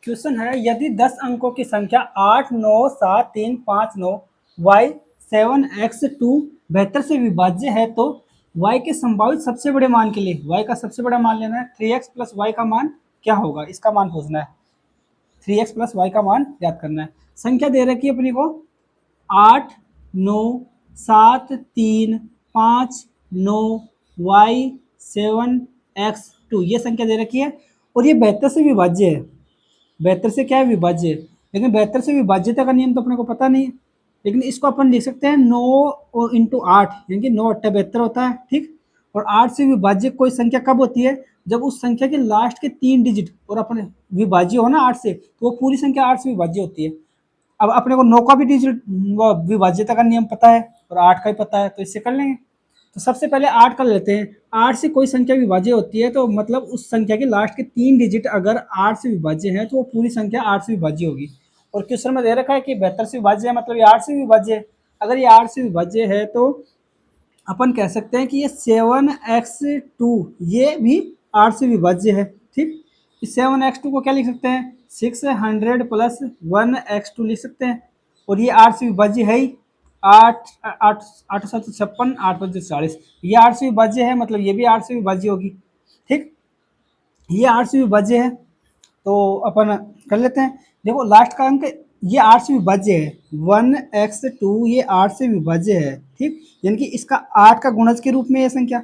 Question है यदि 10 अंकों की संख्या 8, 9, 7, 3, 5, 9 y 7 x 2 बेहतर से विभाज्य है तो y के संभावित सबसे बड़े मान के लिए y का सबसे बड़ा मान लेना है। 3x प्लस वाई का मान क्या होगा, इसका मान पूछना है। 3x प्लस वाई का मान याद करना है। संख्या दे रखी है अपनी को 8, 9, 7, 3, 5, 9 y 7 x 2 ये संख्या दे रखी है और ये बेहतर से विभाज्य है। बेहतर से क्या है, विभाज्य है। लेकिन बेहतर से विभाज्यता का नियम तो अपने को पता नहीं है, लेकिन इसको अपन लिख सकते हैं 9 इंटू 8 यानी कि 9 8 72 होता है, ठीक। और 8 से विभाज्य कोई संख्या कब होती है, जब उस संख्या के लास्ट के 3 डिजिट और अपने विभाज्य हो ना 8 से, तो वो पूरी संख्या 8 से विभाज्य होती है। अब अपने को 9 का भी डिजिट विभाज्यता का नियम पता है और 8 का ही पता है, तो इससे कर लेंगे। तो सबसे पहले 8 कर लेते हैं। 8 से कोई संख्या विभाज्य होती है तो मतलब उस संख्या के लास्ट के 3 डिजिट अगर 8 से विभाज्य है तो वो पूरी संख्या 8 से विभाज्य होगी। और क्वेश्चन में दे रखा है कि बेहतर से विभाज्य है, मतलब ये 8 से विभाज्य है। अगर ये 8 से विभाज्य है तो अपन कह सकते हैं कि ये 7x2 ये भी 8 से विभाज्य है, ठीक। इस 7x2 को क्या लिख सकते हैं, 600 प्लस 1x2 लिख सकते हैं। और ये 8 से विभाज्य है ही। 8 8 8 7 56 8 5 40 ये 8 से विभाज्य है, मतलब ये भी 8 से विभाज्य होगी, ठीक। ये 8 से विभाज्य है तो अपन कर लेते हैं। देखो लास्ट का अंक ये 8 से विभाज्य है, 1x2 ये 8 से विभाज्य है, ठीक। यानी कि इसका 8 का गुणज के रूप में ये संख्या,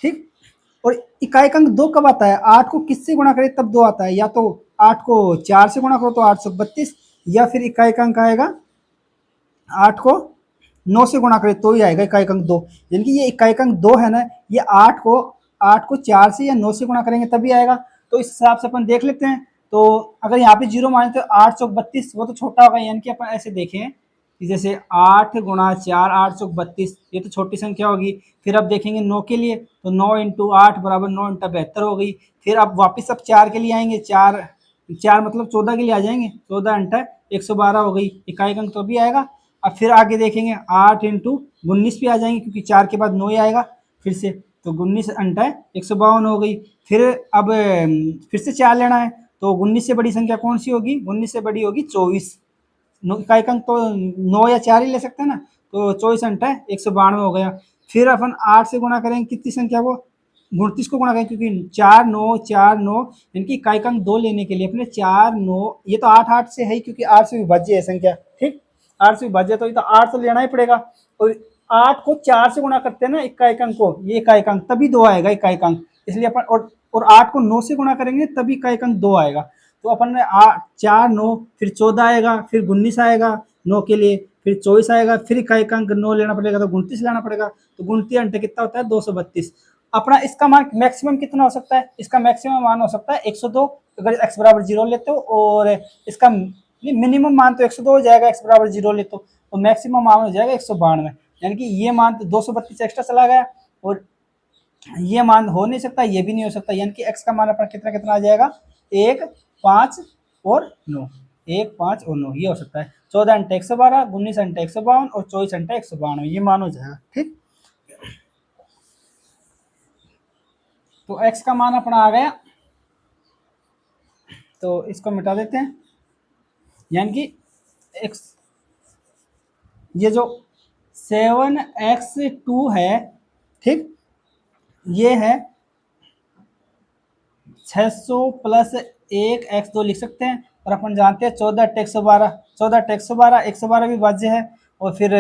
ठीक। और इकाई अंक 2 कब आता है, 8 को किससे गुणा करें तब 2 आता है, या तो 8 को 4 से गुणा करो तो 832, या फिर इकाई अंक आएगा 8 को 9 से गुणा करें तो ही आएगा इकाई अंक 2। यानी कि ये इकाई अंक 2 है ना, ये 8 को 4 से या 9 से गुणा करेंगे तभी आएगा। तो इस हिसाब से अपन देख लेते हैं। तो अगर यहाँ पे 0 माने तो 8 चौक 32 वो तो छोटा होगा, यानी कि अपन ऐसे देखें कि जैसे 8 गुणा 4 8 चौक 32 ये तो छोटी संख्या होगी। फिर अब देखेंगे 9 के लिए तो 9 इंटू 8 बराबर 9 इंटू 72 हो गई। फिर अब वापस अब 4 के लिए आएंगे, 4 मतलब 14 के लिए आ जाएंगे, 14 अंटा 112 हो गई, इकाई अंक तो भी आएगा। अब फिर आगे देखेंगे 8 इंटू 19 भी आ जाएंगे क्योंकि 4 के बाद 9 ही आएगा फिर से, तो 19 अंटा 152 हो गई। फिर अब फिर से 4 लेना है तो 19 से बड़ी संख्या कौन सी होगी, 19 से बड़ी होगी 24। इकाई अंक तो 9 या 4 ही ले सकते हैं ना, तो 24 अंटा 192 हो गया। फिर अपन 8 से गुणा करेंगे कितनी संख्या को, 29 को गुणा करें क्योंकि 4 9 इनकी इकाई अंक 2 लेने के लिए अपने 4 9 ये तो 8 8 से है क्योंकि 8 से विभाज्य है संख्या, ठीक। 8 से विभाज्य तो ये तो 8 तो लेना ही पड़ेगा। और 8 को 4 से गुणा करते हैं ना इकाई अंक को, ये इकाई अंक तभी 2 आएगा इकाई अंक, इसलिए अपन और 8 को 9 से गुणा करेंगे तभी इकाई अंक 2 आएगा। तो अपन ने 4 9 फिर 14 आएगा, फिर 19 आएगा 9 के लिए, फिर 24 आएगा, फिर इकाई अंक 9 लेना पड़ेगा तो 29 लाना पड़ेगा। तो 29 अंटे कितना होता है 232। अपना इसका मान मैक्सिमम कितना हो सकता है, इसका मैक्सिमम मान हो सकता है 102 अगर x बराबर 0 लेते हो, और इसका मिनिमम मान तो 102 हो जाएगा x बराबर 0 लेते हो, तो मैक्सिमम मान हो जाएगा 192। यानी कि ये मान तो 232 एक्स्ट्रा चला गया और ये मान हो नहीं सकता, ये भी नहीं हो सकता, यानी कि x का मान अपना कितना कितना आ जाएगा 1 5 और 9, 1 5 और 9 ये हो सकता है। 14 अंटे 112, 19 अंटे 152 और 24 अंटे 192 ये मान हो जाएगा, ठीक। तो x का मान अपना आ गया, तो इसको मिटा देते हैं। यानी कि x ये जो 7x2 है, ठीक, ये है 600 प्लस 1x2 लिख सकते हैं। और अपन जानते हैं 14 अट्ठे 112, 14 अट्ठे 112, 112 भी वाज्य है। और फिर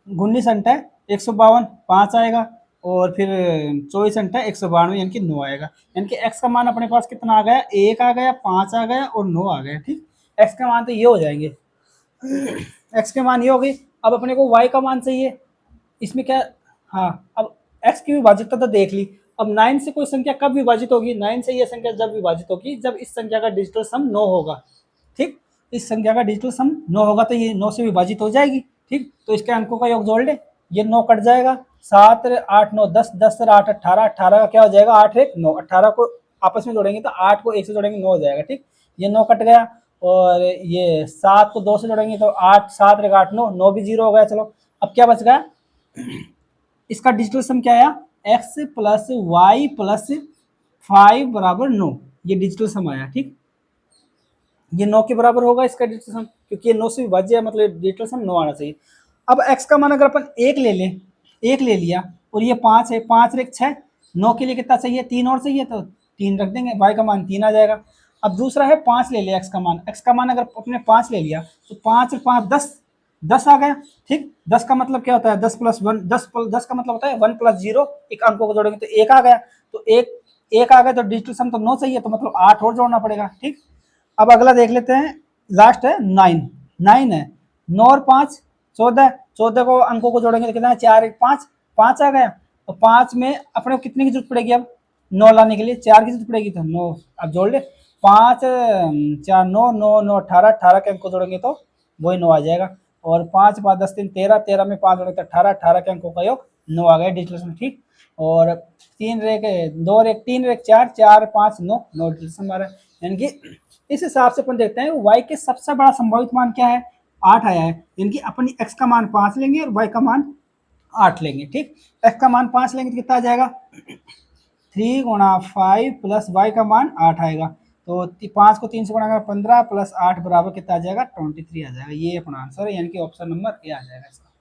19 अंटा 152 5 आएगा, और फिर 24 अंटा 192 यानी कि 9 आएगा। यानी कि x का मान अपने पास कितना आ गया, 1 आ गया, 5 आ गया और 9 आ गया, ठीक। x का मान तो ये हो जाएंगे, x के मान ये हो गई। अब अपने को y का मान चाहिए, इसमें क्या, हाँ अब x की विभाजितता तो देख ली। अब 9 से कोई संख्या कब विभाजित होगी, 9 से ये संख्या जब विभाजित होगी जब इस संख्या का डिजिटल सम 9 होगा, ठीक। इस संख्या का डिजिटल सम 9 होगा तो ये 9 से विभाजित हो जाएगी, ठीक। तो इसके अंकों का योग जोड़ ले, ये 9 कट जाएगा, 7 8 9 10, 10 8 18, 18 का क्या हो जाएगा 8 1 9, 18 को आपस में जोड़ेंगे तो 8 को 1 से जोड़ेंगे 9 हो जाएगा, ठीक। ये 9 कट गया, और ये 7 को 2 से जोड़ेंगे तो 8 7 8 9, 9 भी 0 हो गया। चलो अब क्या बच गया, इसका डिजिटल सम क्या आया, x प्लस वाई प्लस 5 बराबर 9, ये डिजिटल सम आया, ठीक। ये 9 के बराबर होगा इसका डिजिटल सम, क्योंकि ये 9 से विभाज्य है, मतलब डिजिटल सम 9 आना चाहिए। अब x का मान अगर अपन 1 ले लें, 1 ले लिया और ये 5 है, 5 और 1 6, 9 के लिए कितना चाहिए, 3 और चाहिए, तो 3 रख देंगे, y का मान 3 आ जाएगा। अब दूसरा है 5 ले लिया, x का मान अगर अपने 5 ले लिया तो 5 और 5 10, 10 आ गया। ठीक, 10 का मतलब क्या होता है, 10 प्लस 1, 10 का मतलब होता है 1 प्लस 0, एक अंकों को जोड़ेंगे तो 1 आ गया, तो 1 आ गया, तो डिजिटल सम तो 9 चाहिए, तो मतलब 8 और जोड़ना पड़ेगा। ठीक, अब अगला देख लेते हैं, लास्ट है 9, 9 है, 9 और 5 14, 14 को अंकों को जोड़ेंगे तो कितना है, 4 1 5, 5 आ गया। तो 5 में अपने को कितने की जरूरत पड़ेगी, अब 9 लाने के लिए 4 की जरूरत पड़ेगी, तो 9 अब जोड़ ले, 5 4 9 9 9 18, 18 के अंक को जोड़ेंगे तो वही 9 आ जाएगा। और 5 5 10 3 13, 13 में 5 जोड़ेंगे तो 18, 18 के अंकों का योग 9 आ गया डिजिटल सम। ठीक, और 3 रेख 2 रेख 3 रेख 4, 4 5 9, 9 डिजिटल सम आ रहा है। यानी कि इस हिसाब से अपन देखते हैं y के सबसे बड़ा संभावित मान क्या है, 8 आया है, यानी कि अपन x का मान 5 लेंगे और y का मान 8 लेंगे। ठीक, x का मान 5 लेंगे तो कितना आ जाएगा, 3 गुणा 5 प्लस y का मान 8 आएगा, तो 5 को 3 से गुणा 15 प्लस 8 बराबर कितना आ जाएगा, 23 आ जाएगा। ये अपना आंसर है, यानी कि ऑप्शन नंबर ए आ जाएगा इसका।